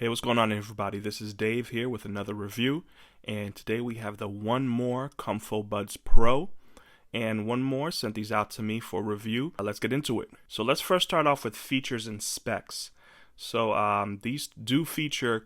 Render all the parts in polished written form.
Hey, what's going on, everybody? This is Dave here with another review, and today we have the One More Comfobuds Pro, and One More sent these out to me for review. Let's get into it. So let's first start off with features and specs. So these do feature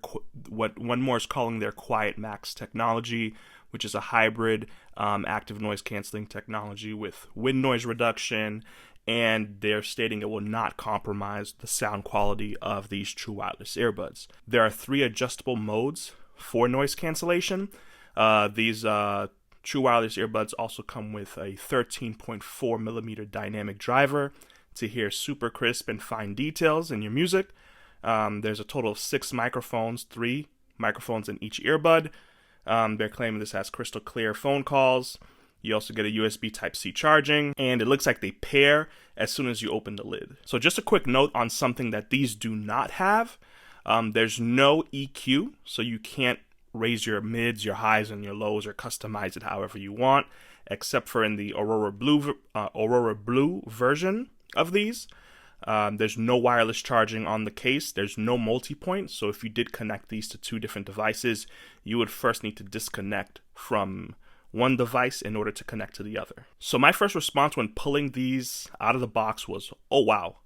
what One More is calling their Quiet Max technology, which is a hybrid active noise canceling technology with wind noise reduction, and they're stating it will not compromise the sound quality of these true wireless earbuds. There are 3 adjustable modes for noise cancellation. These true wireless earbuds also come with a 13.4 millimeter dynamic driver to hear super crisp and fine details in your music. There's a total of 6 microphones, 3 microphones in each earbud. They're claiming this has crystal clear phone calls. You also get a USB Type-C charging, and it looks like they pair as soon as you open the lid. So just a quick note on something that these do not have. There's no EQ, so you can't raise your mids, your highs, and your lows or customize it however you want, except for in the Aurora Blue version of these. There's no wireless charging on the case. There's no multi-point, so if you did connect these to 2 different devices, you would first need to disconnect from one device in order to connect to the other. So my first response when pulling these out of the box was, oh wow.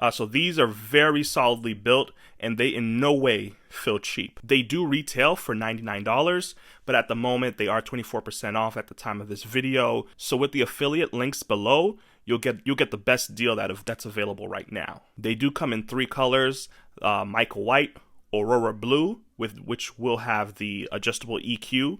So these are very solidly built, and they in no way feel cheap. They do retail for $99, but at the moment they are 24% off at the time of this video. So with the affiliate links below, you'll get the best deal that's available right now. They do come in 3 colors: Michael White, Aurora Blue, which will have the adjustable EQ,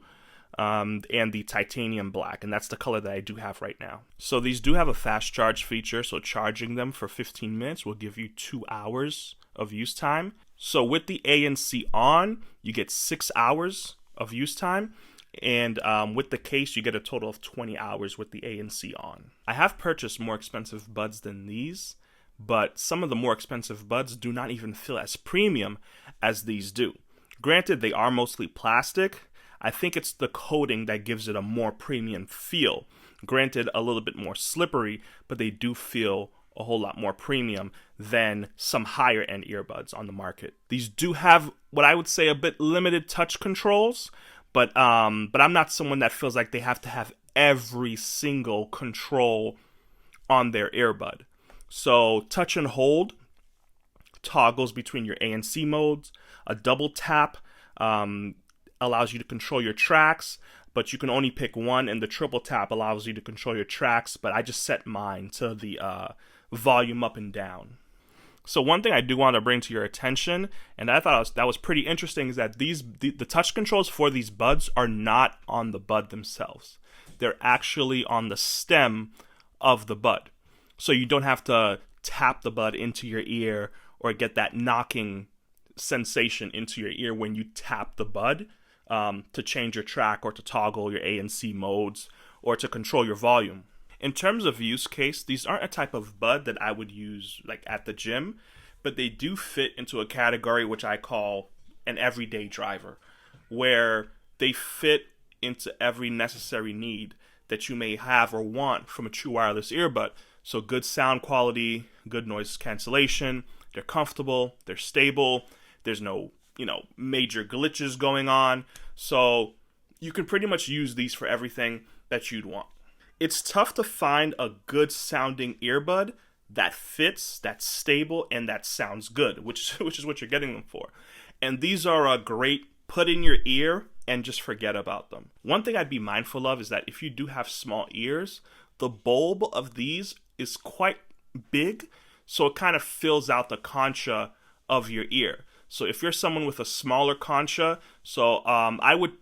and the titanium black, and that's the color that I do have right now. So these do have a fast charge feature, so charging them for 15 minutes will give you 2 hours of use time. So with the ANC on, you get 6 hours of use time, and with the case you get a total of 20 hours with the ANC on. I have purchased more expensive buds than these, but some of the more expensive buds do not even feel as premium as these do. Granted, they are mostly plastic. I think it's the coating that gives it a more premium feel. Granted, a little bit more slippery, but they do feel a whole lot more premium than some higher end earbuds on the market. These do have what I would say a bit limited touch controls, but I'm not someone that feels like they have to have every single control on their earbud. So touch and hold toggles between your ANC modes. A double tap allows you to control your tracks, but you can only pick one, and the triple tap allows you to control your tracks, but I just set mine to the volume up and down. So one thing I do want to bring to your attention, and I thought that was pretty interesting, is that the touch controls for these buds are not on the bud themselves. They're actually on the stem of the bud. So you don't have to tap the bud into your ear or get that knocking sensation into your ear when you tap the bud to change your track or to toggle your ANC modes or to control your volume. In terms of use case, these aren't a type of bud that I would use like at the gym, but they do fit into a category which I call an everyday driver, where they fit into every necessary need that you may have or want from a true wireless earbud. So good sound quality, good noise cancellation, they're comfortable, they're stable, there's no major glitches going on. So you can pretty much use these for everything that you'd want. It's tough to find a good sounding earbud that fits, that's stable, and that sounds good, which is what you're getting them for. And these are a great put in your ear and just forget about them. One thing I'd be mindful of is that if you do have small ears, the bulb of these is quite big, so it kind of fills out the concha of your ear. So if you're someone with a smaller concha, I would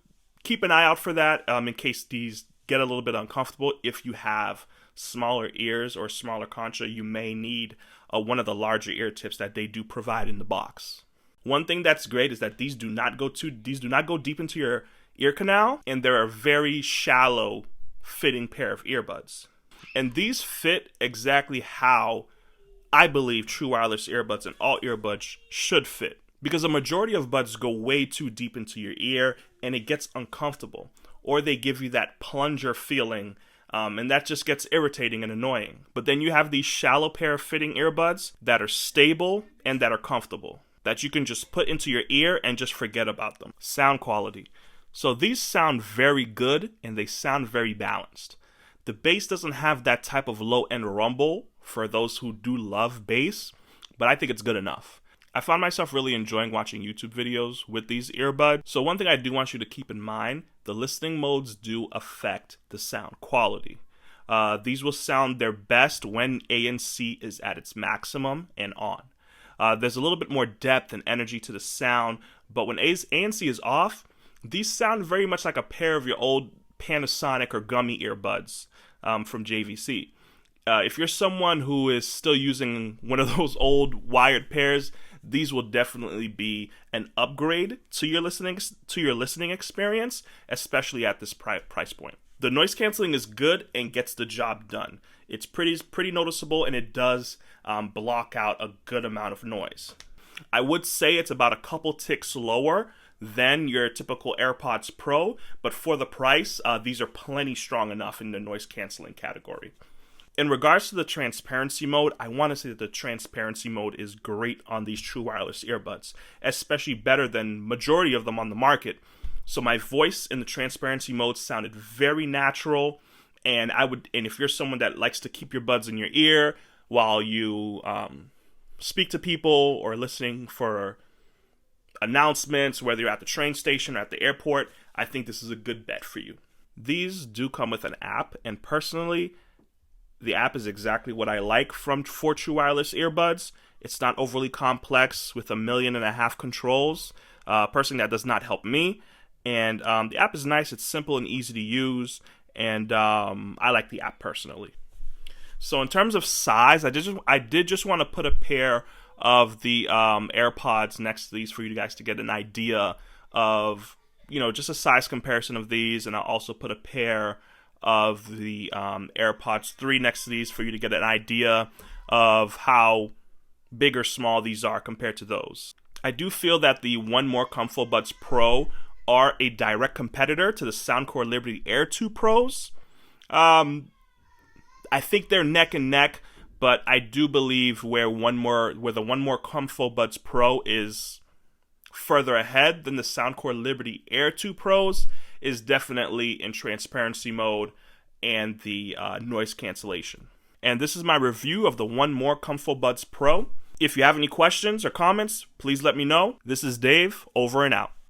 keep an eye out for that in case these get a little bit uncomfortable. If you have smaller ears or smaller concha, you may need one of the larger ear tips that they do provide in the box. One thing that's great is that these do not go deep into your ear canal, and they're a very shallow fitting pair of earbuds. And these fit exactly how I believe true wireless earbuds and all earbuds should fit. Because a majority of buds go way too deep into your ear and it gets uncomfortable. Or they give you that plunger feeling and that just gets irritating and annoying. But then you have these shallow pair of fitting earbuds that are stable and that are comfortable. that you can just put into your ear and just forget about them. Sound quality. So these sound very good and they sound very balanced. The bass doesn't have that type of low-end rumble for those who do love bass, but I think it's good enough. I found myself really enjoying watching YouTube videos with these earbuds. So one thing I do want you to keep in mind, the listening modes do affect the sound quality. These will sound their best when ANC is at its maximum and on. There's a little bit more depth and energy to the sound, but when ANC is off, these sound very much like a pair of your old Panasonic or gummy earbuds from JVC. If you're someone who is still using one of those old wired pairs, these will definitely be an upgrade to your listening experience, especially at this price point. The noise canceling is good and gets the job done. It's pretty noticeable, and it does block out a good amount of noise. I would say it's about a couple ticks lower than your typical AirPods Pro, but for the price, these are plenty strong enough in the noise canceling category. In regards to the transparency mode, I want to say that the transparency mode is great on these true wireless earbuds, especially better than majority of them on the market. So my voice in the transparency mode sounded very natural, and if you're someone that likes to keep your buds in your ear while you speak to people or listening for announcements, whether you're at the train station or at the airport, I think this is a good bet for you. These do come with an app, and personally, the app is exactly what I like for true wireless earbuds. It's not overly complex with 1.5 million controls. Personally, that does not help me. And the app is nice. It's simple and easy to use. And I like the app personally. So in terms of size, I did just want to put a pair of the AirPods next to these for you guys to get an idea of, just a size comparison of these. And I'll also put a pair of the AirPods 3 next to these for you to get an idea of how big or small these are compared to those. I do feel that the One More Comfobuds Pro are a direct competitor to the Soundcore Liberty Air 2 Pros. I think they're neck and neck, but I do believe where the One More Comfobuds Pro is further ahead than the Soundcore Liberty Air 2 Pros is definitely in transparency mode and the noise cancellation. And this is my review of the One More Comfobuds Pro. If you have any questions or comments, please let me know. This is Dave, over and out.